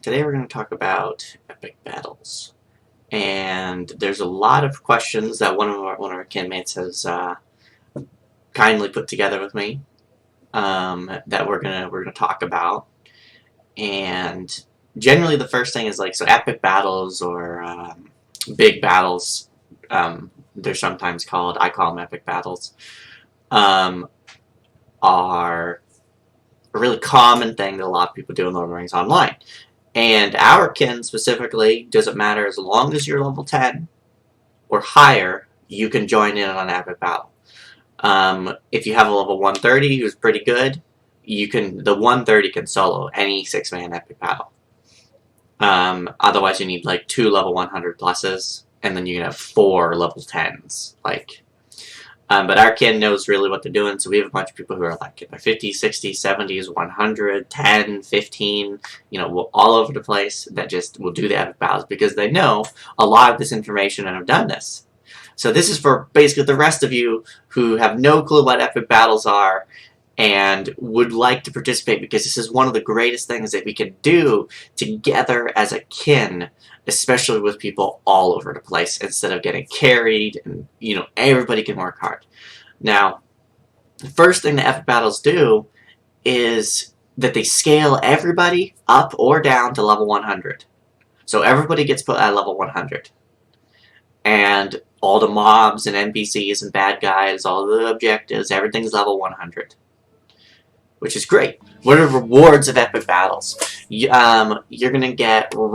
Today we're going to talk about epic battles. And there's a lot of questions that one of our kin mates has kindly put together with me that we're gonna talk about. And generally the first thing is like, so epic battles or big battles, they're sometimes called, I call them epic battles, are a really common thing that a lot of people do in Lord of the Rings Online. And our kin specifically, doesn't matter, as long as you're level 10 or higher, you can join in on an epic battle. If you have a level 130 who's pretty good, the 130 can solo any 6-man epic battle. Otherwise you need like 2 level 100 pluses, and then you can have 4 level 10s. But our kin knows really what they're doing, so we have a bunch of people who are like in their 50s, 60s, 70s, 100, 10, 15, all over the place, that just will do the epic battles because they know a lot of this information and have done this. So this is for basically the rest of you who have no clue what epic battles are and would like to participate, because this is one of the greatest things that we can do together as a kin, especially with people all over the place, instead of getting carried, and everybody can work hard. Now, the first thing the epic battles do is that they scale everybody up or down to level 100. So everybody gets put at level 100. And all the mobs and NPCs and bad guys, all the objectives, everything's level 100. Which is great. What are the rewards of epic battles? You're gonna get from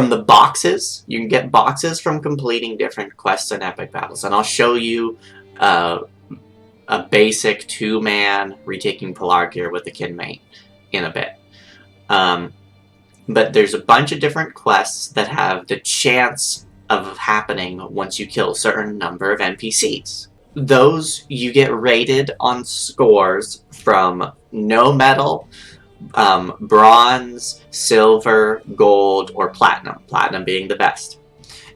the boxes. You can get boxes from completing different quests and epic battles, and I'll show you a basic 2-man retaking Pelargir with a kinmate in a bit. But there's a bunch of different quests that have the chance of happening once you kill a certain number of NPCs. Those you get rated on scores from no medal, bronze, silver, gold, or platinum. Platinum being the best.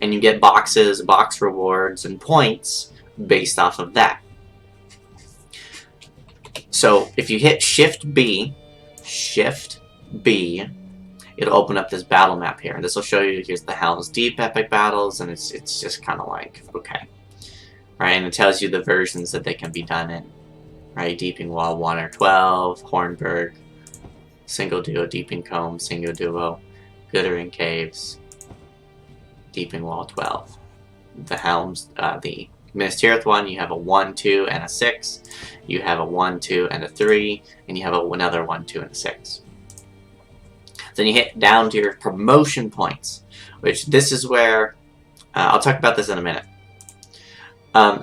And you get boxes, box rewards, and points based off of that. So if you hit Shift B, it'll open up this battle map here. And this will show you, here's the Helm's Deep epic battles, and it's just kind of like, okay. Right, and it tells you the versions that they can be done in. Right, Deeping Wall 1 or 12, Hornburg, Single Duo, Deeping Comb, Single Duo, Glittering Caves, Deeping Wall 12. The Helms, the Minas Tirith one, you have a 1, 2, and a 6. You have a 1, 2, and a 3, and you have another 1, 2, and a 6. Then you hit down to your promotion points, which this is where, I'll talk about this in a minute.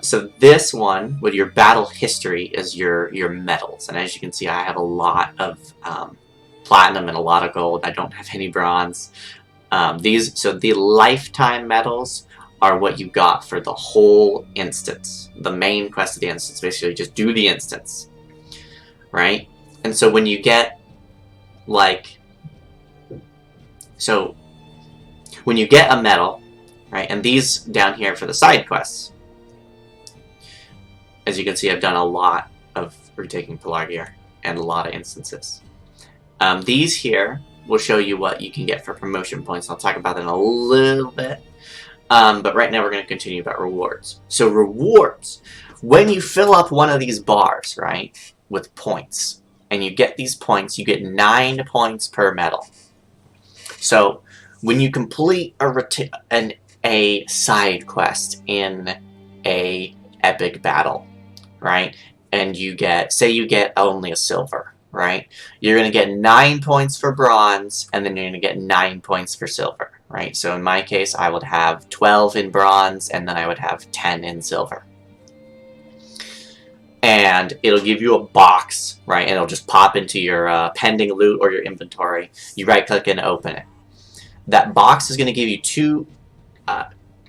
So this one, with your battle history, is your medals. And as you can see, I have a lot of platinum and a lot of gold. I don't have any bronze. So the lifetime medals are what you got for the whole instance. The main quest of the instance, basically just do the instance. Right? And so when you get, when you get a medal, right, and these down here for the side quests, as you can see, I've done a lot of retaking Pelargir and a lot of instances. These here will show you what you can get for promotion points. I'll talk about that in a little bit. But right now we're going to continue about rewards. So rewards, when you fill up one of these bars, right, with points, and you get these points, you get 9 points per medal. So when you complete a side quest in a epic battle, right, and you get, say you get only a silver, right, you're going to get 9 points for bronze, and then you're going to get 9 points for silver, right? So in my case, I would have 12 in bronze, and then I would have 10 in silver. And it'll give you a box, right, and it'll just pop into your pending loot or your inventory. You right-click and open it. That box is going to give you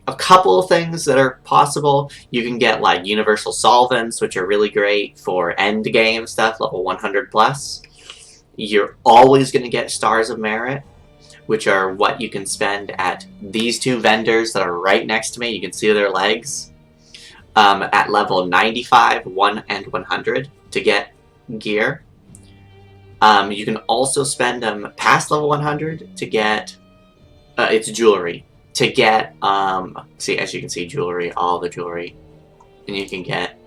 a couple of things that are possible. You can get like universal solvents, which are really great for end game stuff, level 100 plus. You're always going to get stars of merit, which are what you can spend at these 2 vendors that are right next to me. You can see their legs at level 95, 1, and 100 to get gear. You can also spend them past level 100 to get it's jewelry. To get see, as you can see, jewelry, all the jewelry, and you can get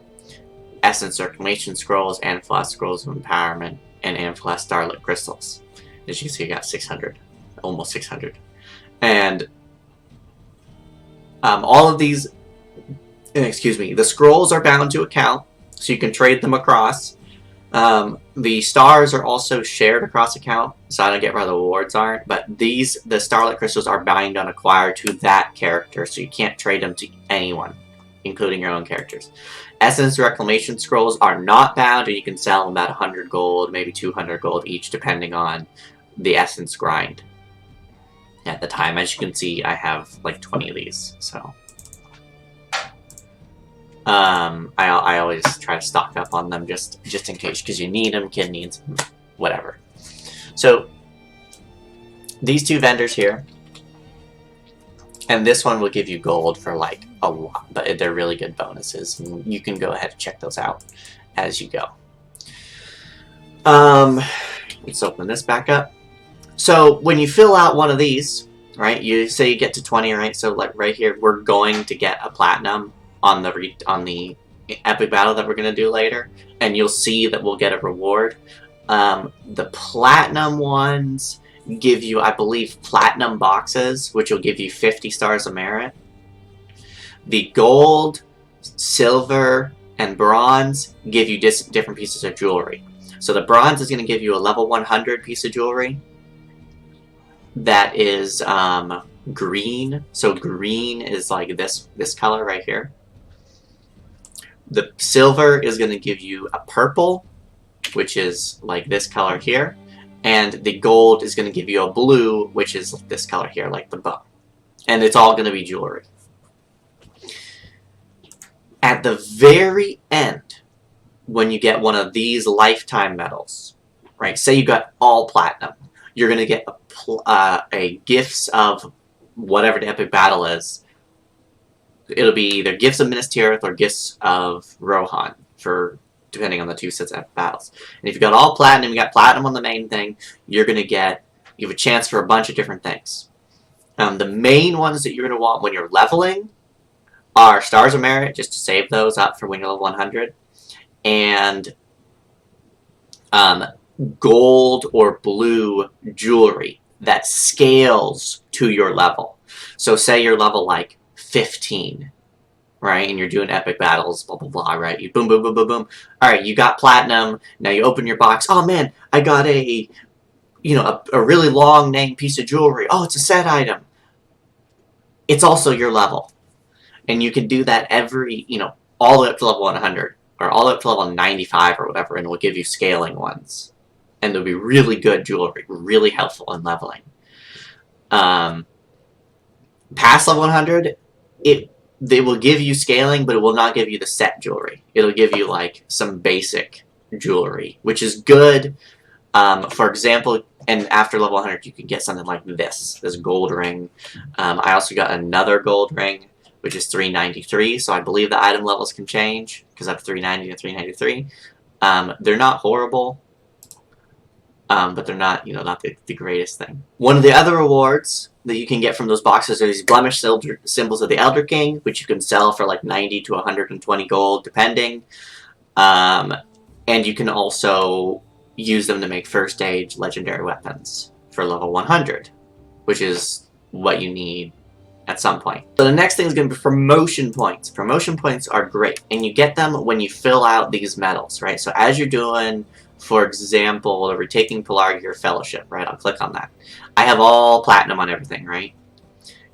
essence circulation scrolls, Amphalos scrolls of empowerment, and Amphalos starlit crystals. As you can see, you got 600, almost 600, and all of these. Excuse me. The scrolls are bound to account, so you can trade them across. The stars are also shared across account, so I don't get why the rewards aren't, but the Starlit Crystals are bound on acquire to that character, so you can't trade them to anyone, including your own characters. Essence Reclamation Scrolls are not bound, and you can sell them at 100 gold, maybe 200 gold each, depending on the Essence grind at the time. As you can see, I have like 20 of these, so... I always try to stock up on them just in case, because you need them, kid needs them, whatever. So, these two vendors here, and this one will give you gold for like a lot, but they're really good bonuses, and you can go ahead and check those out as you go. Let's open this back up. So, when you fill out one of these, right, you say you get to 20, right, so like right here, we're going to get a platinum on the epic battle that we're going to do later, and you'll see that we'll get a reward. The platinum ones give you, I believe, platinum boxes, which will give you 50 stars of merit. The gold, silver, and bronze give you different pieces of jewelry. So the bronze is going to give you a level 100 piece of jewelry that is green. So green is like this color right here. The silver is going to give you a purple, which is like this color here. And the gold is going to give you a blue, which is this color here, like the bow. And it's all going to be jewelry. At the very end, when you get one of these lifetime medals, right? Say you got all platinum. You're going to get a gifts of whatever the epic battle is. It'll be either Gifts of Minas Tirith or Gifts of Rohan, for depending on the two sets of battles. And if you got all platinum, you got platinum on the main thing, you have a chance for a bunch of different things. The main ones that you're going to want when you're leveling are Stars of Merit, just to save those up for when you're level 100, and gold or blue jewelry that scales to your level. So say you're level like 15, right? And you're doing epic battles, blah, blah, blah, right? You boom, boom, boom, boom, boom. All right, you got platinum. Now you open your box. Oh, man, I got a really long name piece of jewelry. Oh, it's a set item. It's also your level. And you can do that all the way up to level 100, or all the way up to level 95 or whatever, and it will give you scaling ones. And they'll be really good jewelry, really helpful in leveling. Past level 100, they will give you scaling, but it will not give you the set jewelry. It'll give you like some basic jewelry, which is good. For example, and after level 100, you can get something like this gold ring. I also got another gold ring, which is 393. So I believe the item levels can change because I have 390 to 393. They're not horrible, but they're not, not the greatest thing. One of the other rewards that you can get from those boxes are these blemished symbols of the Elder King, which you can sell for like 90 to 120 gold, depending. And you can also use them to make first stage legendary weapons for level 100, which is what you need at some point. So the next thing is going to be promotion points. Promotion points are great, and you get them when you fill out these medals, right? So as you're doing, for example, a Retaking Pelargir Fellowship, right? I'll click on that. I have all platinum on everything, right?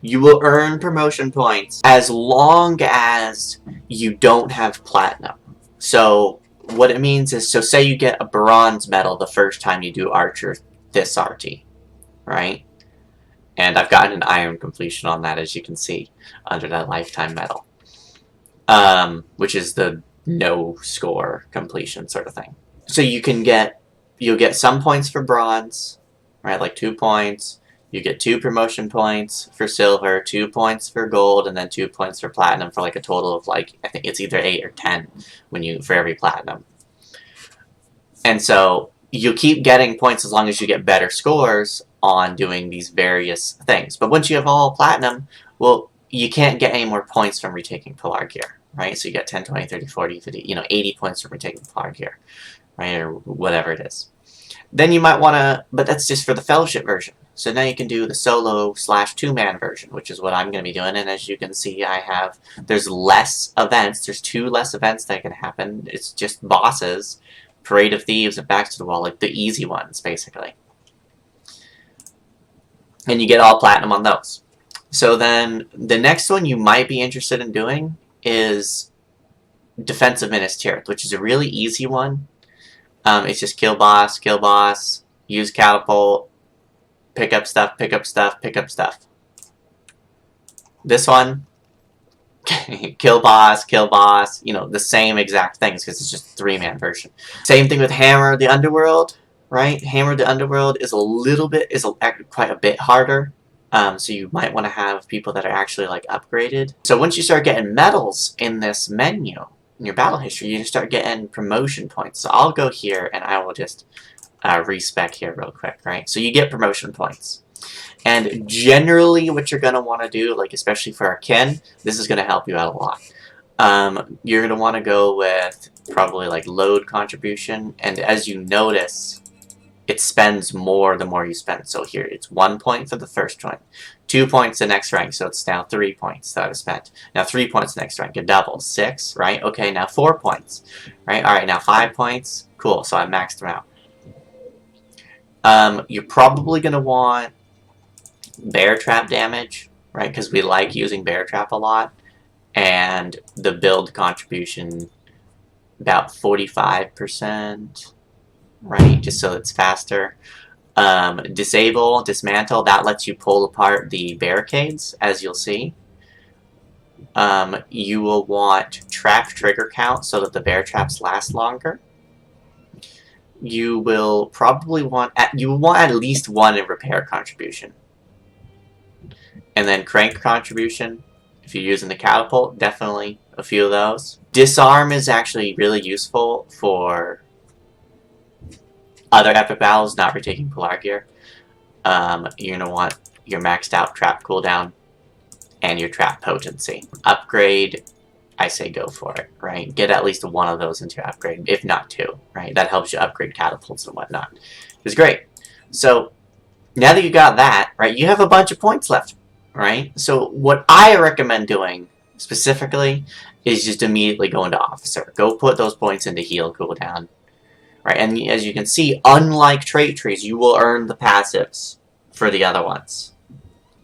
You will earn promotion points as long as you don't have platinum. So what it means is, so say you get a bronze medal the first time you do Archer this RT, right? And I've gotten an iron completion on that, as you can see, under that lifetime medal. Which is the no score completion sort of thing. So you'll get some points for bronze, right, like 2 points. You get 2 promotion points for silver, 2 points for gold, and then 2 points for platinum, for like a total of like, I think it's either 8 or 10 for every platinum. And so you'll keep getting points as long as you get better scores on doing these various things. But once you have all platinum, well, you can't get any more points from retaking Polar Gear, right? So you get 10, 20, 30, 40, 50, 80 points from retaking Polar Gear, right? Or whatever it is. Then you might want to, but that's just for the Fellowship version. So now you can do the solo / two-man version, which is what I'm going to be doing. And as you can see, there's less events. There's 2 less events that can happen. It's just bosses, Parade of Thieves, and Back to the Wall, like the easy ones, basically. And you get all platinum on those. So then the next one you might be interested in doing is Defensive Ministerial, which is a really easy one. It's just kill boss, use Catapult, pick up stuff, pick up stuff, pick up stuff. This one, kill boss, the same exact things because it's just a 3-man version. Same thing with Hammer the Underworld, right? Hammer the Underworld is quite a bit harder. So you might want to have people that are actually like upgraded. So once you start getting medals in this menu, in your battle history, you start getting promotion points. So I'll go here and I will just respec here real quick, right? So you get promotion points. And generally what you're going to want to do, like especially for our kin, this is going to help you out a lot. You're going to want to go with probably like load contribution. And as you notice, it spends more the more you spend. So here, it's 1 point for the first rank, 2 points the next rank, so it's now 3 points that I've spent. Now 3 points the next rank, it doubles. 6, right? Okay, now 4 points, right? Alright, now 5 points. Cool, so I maxed them out. You're probably going to want Bear Trap damage, right? Because we like using Bear Trap a lot. And the build contribution, about 45%. Right, just so it's faster. Dismantle, that lets you pull apart the barricades, as you'll see. You will want trap trigger count so that the bear traps last longer. You will probably want at least 1 in repair contribution. And then crank contribution, if you're using the catapult, definitely a few of those. Disarm is actually really useful for other epic battles, not retaking Polar Gear. You're going to want your maxed out trap cooldown and your trap potency. Upgrade, I say go for it, right? Get at least 1 of those into your upgrade, if not 2, right? That helps you upgrade catapults and whatnot. It's great. So, now that you got that, right, you have a bunch of points left, right? So, what I recommend doing, specifically, is just immediately go into Officer. Go put those points into heal cooldown. Right, and as you can see, unlike trait trees, you will earn the passives for the other ones.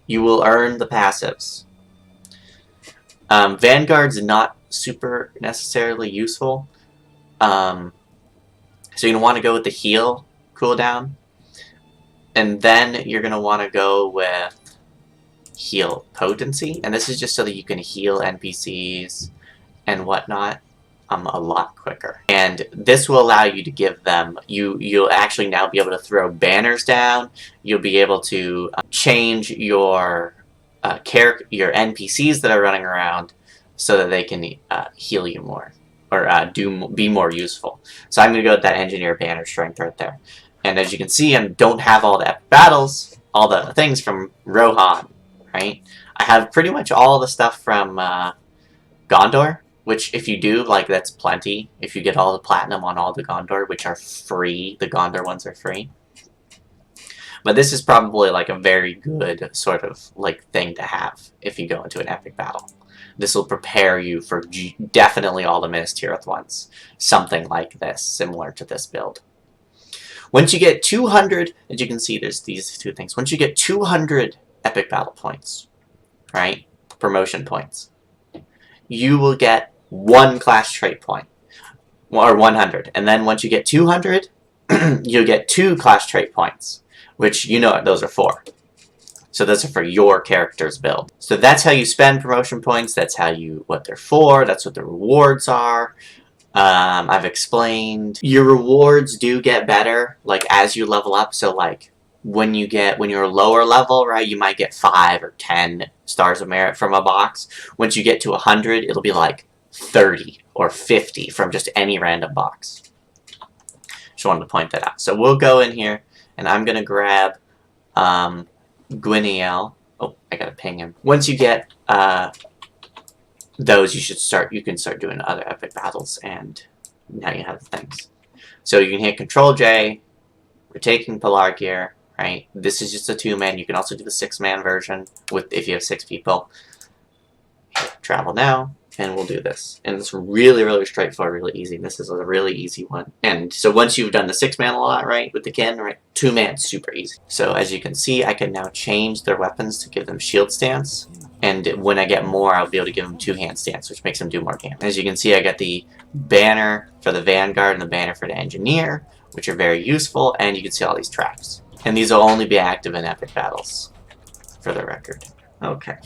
You will earn the passives. Vanguard's not super necessarily useful. So you're going to want to go with the heal cooldown. And then you're going to want to go with heal potency. And this is just so that you can heal NPCs and whatnot. A lot quicker. And this will allow you to give them, you'll actually now be able to throw banners down, you'll be able to change your NPCs that are running around so that they can heal you more, or be more useful. So I'm going to go with that engineer banner strength right there. And as you can see, I don't have all the epic battles, all the things from Rohan, right? I have pretty much all the stuff from Gondor. Which, if you do, like, that's plenty. If you get all the platinum on all the Gondor, which are free. The Gondor ones are free. But this is probably, like, a very good sort of, like, thing to have if you go into an epic battle. This will prepare you for definitely all the Minas Tirith ones. Something like this, similar to this build. Once you get 200, as you can see, there's these 2 things. Once you get 200 epic battle points, right? Promotion points. You will get 1 class trait point, or 100. And then once you get 200, you'll get 2 class trait points, which you know those are for. So those are for your character's build. So that's how you spend promotion points. That's what they're for. That's what the rewards are. I've explained. Your rewards do get better, like, as you level up. So, like, when you're lower level, right, you might get 5 or 10 stars of merit from a box. Once you get to 100, it'll be like 30 or 50 from just any random box. Just wanted to point that out. So we'll go in here, and I'm going to grab Gwiniel. Oh, I got to ping him. Once you get those, you can start doing other epic battles, and now you have the things. So you can hit Control J. We're taking Polar Gear, right? This is just a 2-man. You can also do the 6-man version if you have 6 people. Hit Travel now, and we'll do this. And it's really, really straightforward, really easy. This is a really easy one. And so once you've done the 6-man a lot, right, with the Kin, right, 2-man, super easy. So as you can see, I can now change their weapons to give them shield stance. And when I get more, I'll be able to give them 2-hand stance, which makes them do more damage. As you can see, I get the banner for the Vanguard and the banner for the Engineer, which are very useful, and you can see all these traps. And these will only be active in epic battles, for the record. Okay.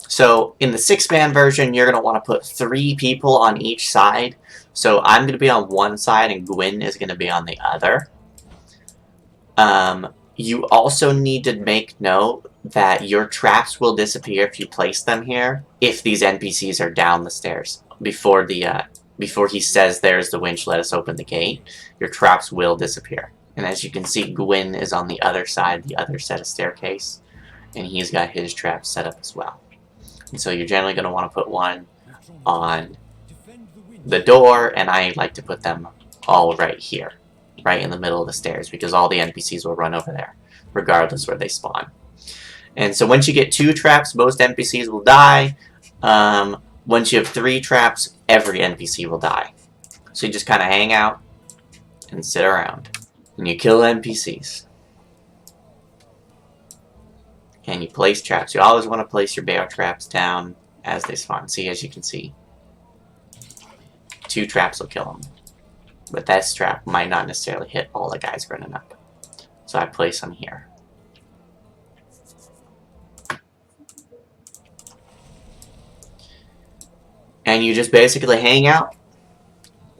So in the 6-man version, you're going to want to put 3 people on each side. So I'm going to be on one side, and Gwyn is going to be on the other. You also need to make note that your traps will disappear if you place them here, if these NPCs are down the stairs. Before he says, "There's the winch, let us open the gate," your traps will disappear. And as you can see, Gwyn is on the other side, the other set of staircase, and he's got his traps set up as well. And so you're generally going to want to put one on the door, and I like to put them all right here, right in the middle of the stairs, because all the NPCs will run over there, regardless where they spawn. And so once you get 2 traps, most NPCs will die. Once you have 3 traps, every NPC will die. So you just kind of hang out and sit around. And you kill NPCs. And you place traps. You always want to place your bear traps down as they spawn. See, as you can see, 2 traps will kill them. But that trap might not necessarily hit all the guys running up. So I place them here. And you just basically hang out.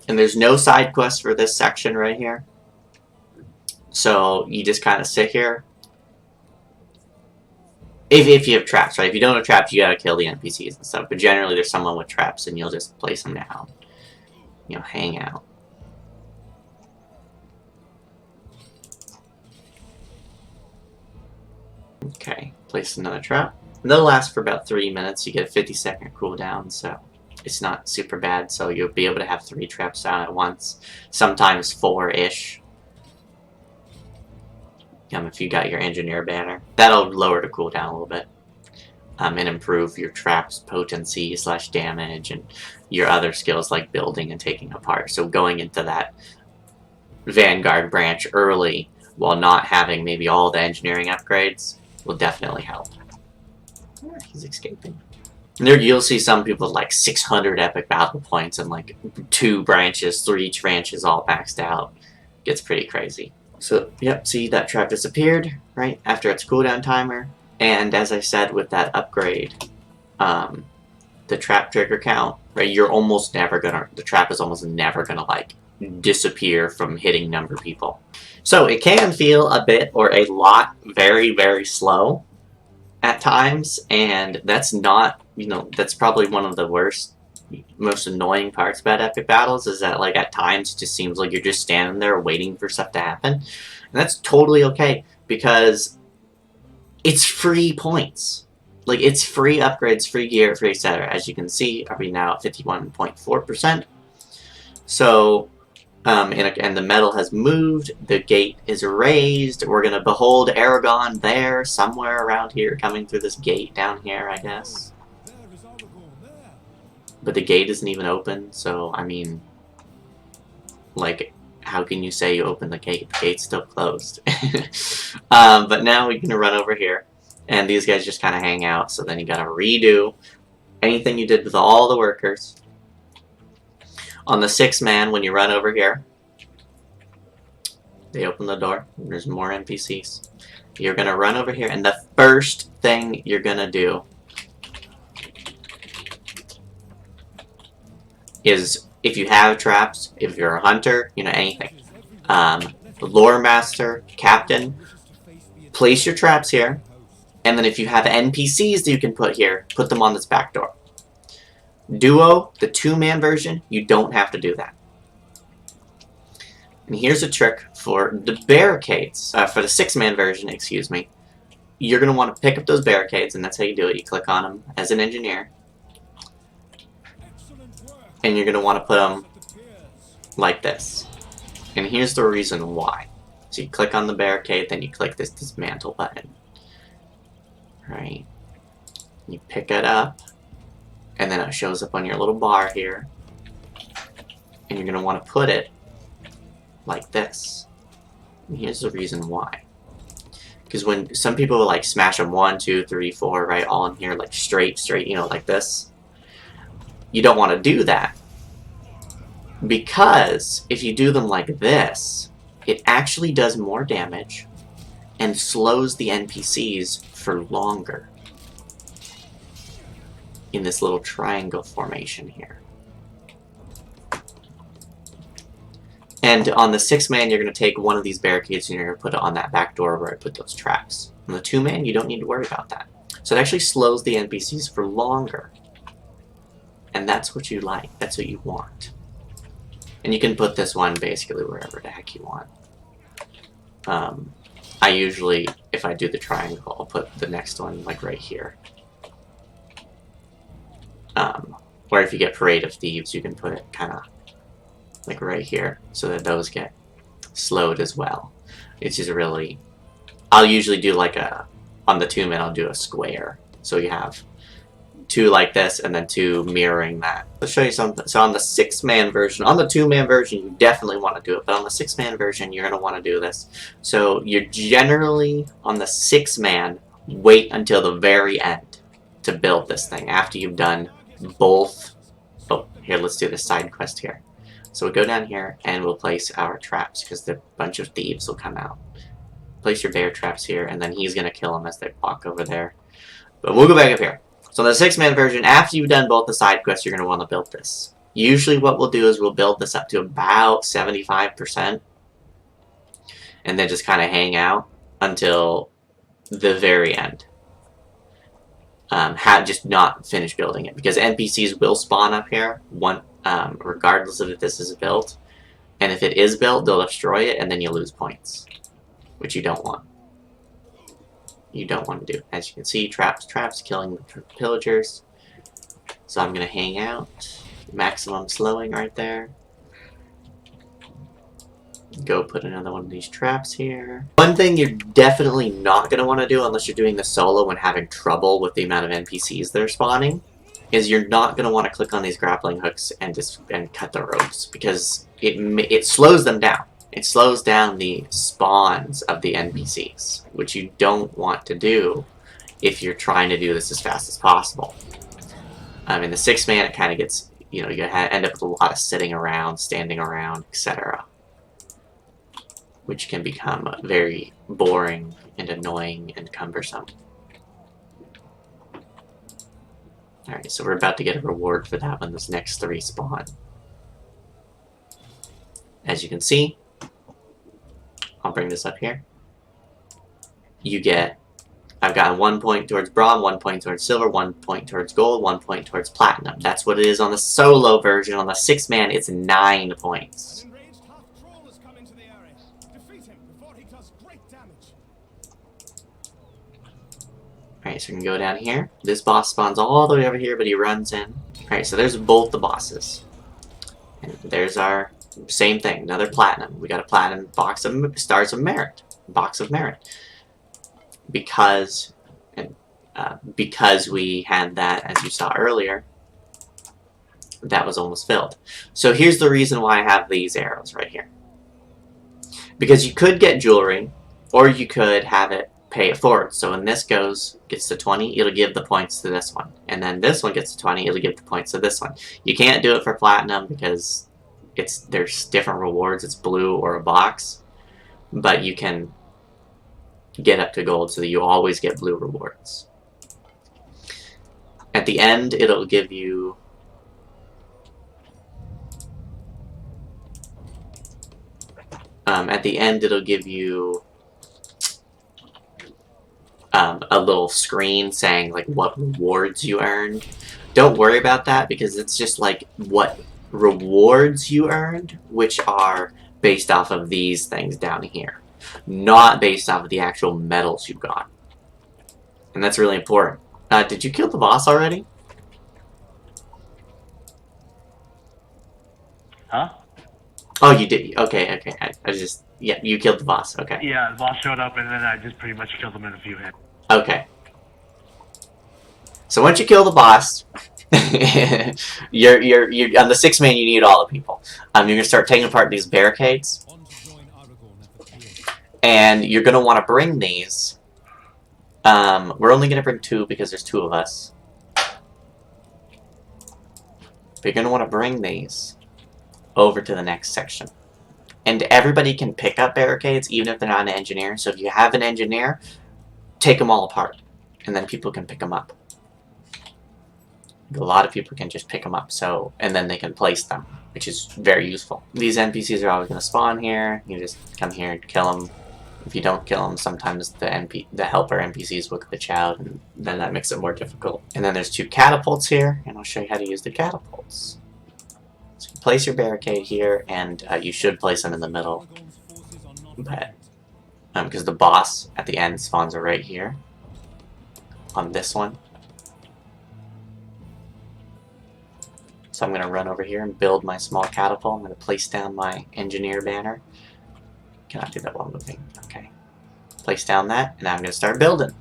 And there's no side quest for this section right here. So you just kind of sit here. If you have traps, right? If you don't have traps, you gotta kill the NPCs and stuff. But generally there's someone with traps, and you'll just place them down. You know, hang out. Okay, place another trap. And they'll last for about 3 minutes. You get a 50-second cooldown, so it's not super bad. So you'll be able to have 3 traps down at once. Sometimes 4-ish. If you got your Engineer banner. That'll lower the cooldown a little bit. And improve your traps potency / damage and your other skills like building and taking apart. So going into that Vanguard branch early while not having maybe all the engineering upgrades will definitely help. Yeah, he's escaping. And there you'll see some people with like 600 epic battle points and like 2 branches, 3 branches all maxed out. Gets pretty crazy. So, yep, see that trap disappeared, right, after its cooldown timer. And as I said with that upgrade, the trap trigger count, right, the trap is almost never gonna, like, disappear from hitting number of people. So it can feel a bit or a lot very, very slow at times, and that's not, that's probably one of the worst, most annoying parts about epic battles, is that, like, at times it just seems like you're just standing there waiting for stuff to happen. And that's totally okay, because it's free points. Like, it's free upgrades, free gear, free etc. As you can see, are we now at 51.4%. So, and the metal has moved, the gate is raised, we're gonna behold Aragon there, somewhere around here, coming through this gate down here, I guess. But the gate isn't even open, so, I mean, like, how can you say you opened the gate? The gate's still closed. But now we're gonna run over here, and these guys just kind of hang out, so then you gotta redo anything you did with all the workers. On the 6-man, when you run over here, they open the door, and there's more NPCs. You're gonna run over here, and the first thing you're gonna do is, if you have traps, if you're a hunter, anything. Lore Master, Captain, place your traps here, and then if you have NPCs that you can put here, put them on this back door. Duo, the 2-man version, you don't have to do that. And here's a trick for the barricades, for the 6-man version, excuse me. You're going to want to pick up those barricades, and that's how you do it. You click on them as an engineer. And you're going to want to put them like this. And here's the reason why. So you click on the barricade, then you click this dismantle button. Right? You pick it up, and then it shows up on your little bar here. And you're going to want to put it like this. And here's the reason why. Because when some people will like smash them 1, 2, 3, 4, right, all in here, like straight, you know, like this. You don't want to do that. Because if you do them like this, it actually does more damage and slows the NPCs for longer in this little triangle formation here. And on the 6-man, you're going to take one of these barricades and you're going to put it on that back door where I put those traps. On the 2-man, you don't need to worry about that. So it actually slows the NPCs for longer. And that's what you like. That's what you want. And you can put this one basically wherever the heck you want. I usually, if I do the triangle, I'll put the next one like right here. Or if you get Parade of Thieves, you can put it kind of like right here, so that those get slowed as well. It's just really, I'll usually do like on the 2-man, I'll do a square. So you have 2 like this, and then 2 mirroring that. Let's show you something. So on the 6-man version, on the 2-man version, you definitely want to do it, but on the 6-man version, you're going to want to do this. So you're generally, on the 6-man, wait until the very end to build this thing, after you've done both. Oh, here, let's do the side quest here. So we'll go down here and we'll place our traps because the bunch of thieves will come out. Place your bear traps here, and then he's going to kill them as they walk over there. But we'll go back up here. So in the 6-man version, after you've done both the side quests, you're going to want to build this. Usually what we'll do is we'll build this up to about 75%. And then just kind of hang out until the very end. Just not finish building it, because NPCs will spawn up here regardless of if this is built. And if it is built, they'll destroy it, and then you lose points, which you don't want. You don't want to do. As you can see, traps, killing the pillagers. So I'm going to hang out. Maximum slowing right there. Go put another one of these traps here. One thing you're definitely not going to want to do unless you're doing the solo and having trouble with the amount of NPCs that are spawning is you're not going to want to click on these grappling hooks and cut the ropes, because it slows them down. It slows down the spawns of the NPCs, which you don't want to do if you're trying to do this as fast as possible. In the 6-man, it kind of gets, you know, you end up with a lot of sitting around, standing around, etc., which can become very boring and annoying and cumbersome. Alright, so we're about to get a reward for that when those next 3 spawn. As you can see, I'll bring this up here. You get, I've got 1 point towards bronze, 1 point towards silver, 1 point towards gold, 1 point towards platinum. That's what it is on the solo version. On the 6-man, it's 9 points. Alright, so we can go down here. This boss spawns all the way over here, but he runs in. Alright, so there's both the bosses. And there's our same thing, another platinum. We got a platinum box of stars of merit. Box of merit. Because we had that, as you saw earlier, that was almost filled. So here's the reason why I have these arrows right here. Because you could get jewelry, or you could have it pay it forward. So when this gets to 20, it'll give the points to this one. And then this one gets to 20, it'll give the points to this one. You can't do it for platinum because there's different rewards. It's blue or a box. But you can get up to gold so that you always get blue rewards. At the end, it'll give you a little screen saying like what rewards you earned. Don't worry about that because it's just like what rewards you earned, which are based off of these things down here, not based off of the actual medals you got. And that's really important. Did you kill the boss already? Huh? Oh, you did. Okay, okay. I just... Yeah, you killed the boss. Okay. Yeah, the boss showed up, and then I just pretty much killed him in a few hits. Okay. So once you kill the boss, you're on the 6-man. You need all the people. You're gonna start taking apart these barricades, and you're gonna want to bring these. We're only gonna bring 2 because there's 2 of us. But you're gonna want to bring these over to the next section. And everybody can pick up barricades, even if they're not an engineer. So if you have an engineer, take them all apart, and then people can pick them up. A lot of people can just pick them up, and then they can place them, which is very useful. These NPCs are always going to spawn here. You just come here and kill them. If you don't kill them, sometimes the helper NPCs will glitch out, and then that makes it more difficult. And then there's 2 catapults here, and I'll show you how to use the catapults. So you place your barricade here, and you should place them in the middle. But because the boss at the end spawns right here on this one. So I'm going to run over here and build my small catapult. I'm going to place down my engineer banner. Cannot do that while moving. Okay. Place down that, and now I'm going to start building.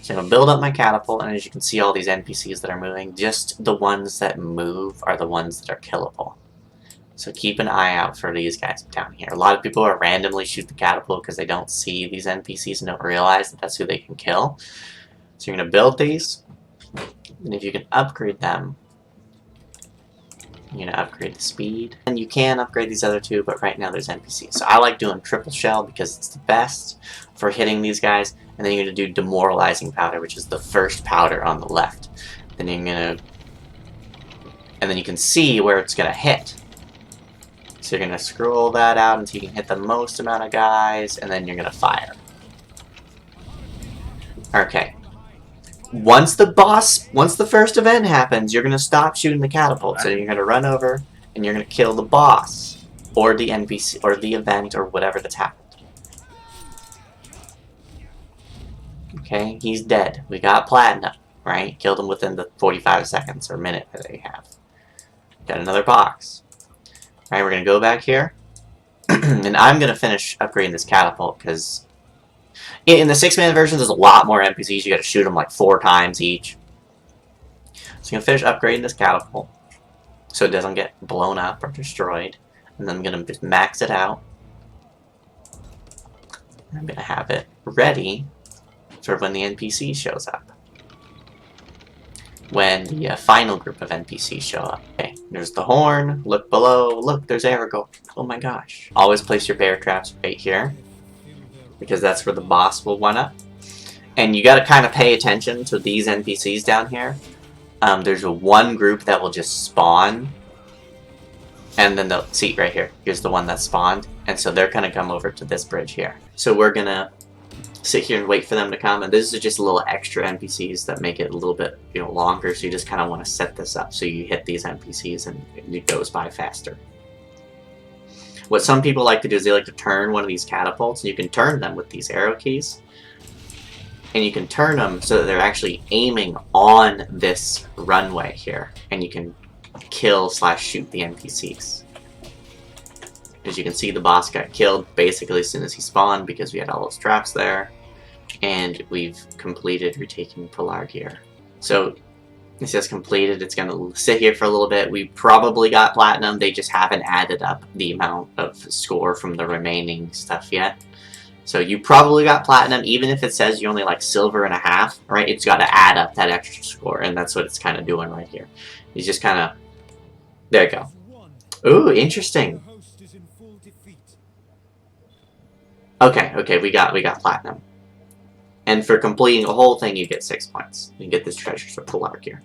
So I'm going to build up my catapult, and as you can see all these NPCs that are moving, just the ones that move are the ones that are killable. So keep an eye out for these guys down here. A lot of people are randomly shoot the catapult because they don't see these NPCs and don't realize that that's who they can kill. So you're going to build these, and if you can upgrade them, you're going to upgrade the speed. And you can upgrade these other 2, but right now there's NPCs. So I like doing triple shell because it's the best for hitting these guys. And then you're going to do demoralizing powder, which is the first powder on the left. Then you're going to... And then you can see where it's going to hit. So you're going to scroll that out until you can hit the most amount of guys, and then you're going to fire. Okay. Once the first event happens, you're going to stop shooting the catapult. So you're going to run over, and you're going to kill the boss, or the NPC, or the event, or whatever that's happened. Okay, he's dead. We got platinum, right? Killed him within the 45 seconds or minute that they have. Got another box. Alright, we're going to go back here. And I'm going to finish upgrading this catapult, because in the 6-man version, there's a lot more NPCs. You got to shoot them like 4 times each. So I'm going to finish upgrading this catapult, so it doesn't get blown up or destroyed. And then I'm going to just max it out. I'm going to have it ready for when the NPC shows up. When the final group of NPCs show up. Okay, there's the horn, look below, look, there's Arago. Oh my gosh. Always place your bear traps right here, because that's where the boss will one up. And you gotta kind of pay attention to these NPCs down here. There's one group that will just spawn, and then they'll see right here. Here's the one that spawned, and so they're gonna come over to this bridge here. So we're gonna sit here and wait for them to come, and this is just a little extra NPCs that make it a little bit, longer. So you just kind of want to set this up so you hit these NPCs and it goes by faster. What some people like to do is they like to turn one of these catapults, and you can turn them with these arrow keys, and you can turn them so that they're actually aiming on this runway here, and you can kill/shoot the NPCs. As you can see, the boss got killed basically as soon as he spawned because we had all those traps there. And we've completed retaking Polar Gear. So it says completed. It's going to sit here for a little bit. We probably got platinum. They just haven't added up the amount of score from the remaining stuff yet. So you probably got platinum, even if it says you only like silver and a half, right? It's got to add up that extra score, and that's what it's kind of doing right here. He's just kind of... There you go. Ooh, interesting. Okay, we got platinum. And for completing the whole thing, you get 6 points. You get this treasure for Polar Gear.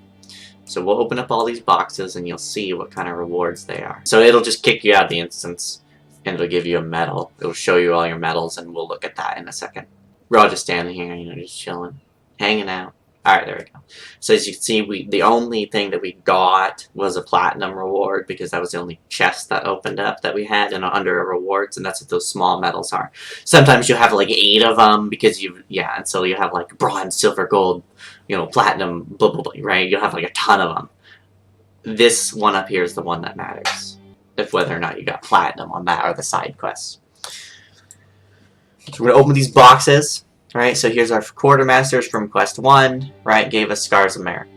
So we'll open up all these boxes, and you'll see what kind of rewards they are. So it'll just kick you out of the instance, and it'll give you a medal. It'll show you all your medals, and we'll look at that in a second. We're all just standing here, just chilling, hanging out. Alright, there we go. So as you can see, the only thing that we got was a platinum reward because that was the only chest that opened up that we had and under rewards, and that's what those small medals are. Sometimes you have like 8 of them because and so you have like bronze, silver, gold, platinum, blah, blah, blah, right? You'll have like a ton of them. This one up here is the one that matters. If whether or not you got platinum on that or the side quests. So we're going to open these boxes. Right, so here's our Quartermasters from Quest 1, right, gave us Stars of Merit.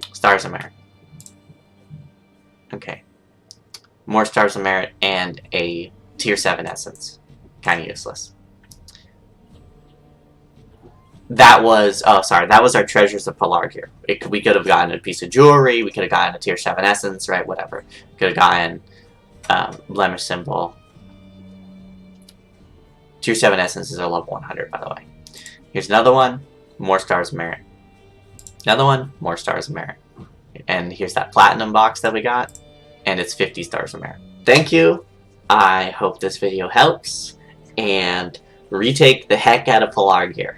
Okay. More Stars of Merit and a Tier 7 Essence. Kind of useless. That was our Treasures of Pelargir. We could have gotten a piece of jewelry, we could have gotten a Tier 7 Essence, right, whatever. Could have gotten Blemish Symbol. Tier 7 Essence is a level 100, by the way. Here's another one, more Stars of Merit. Another one, more Stars of Merit. And here's that Platinum box that we got, and it's 50 Stars of Merit. Thank you. I hope this video helps, and retake the heck out of Pelargir.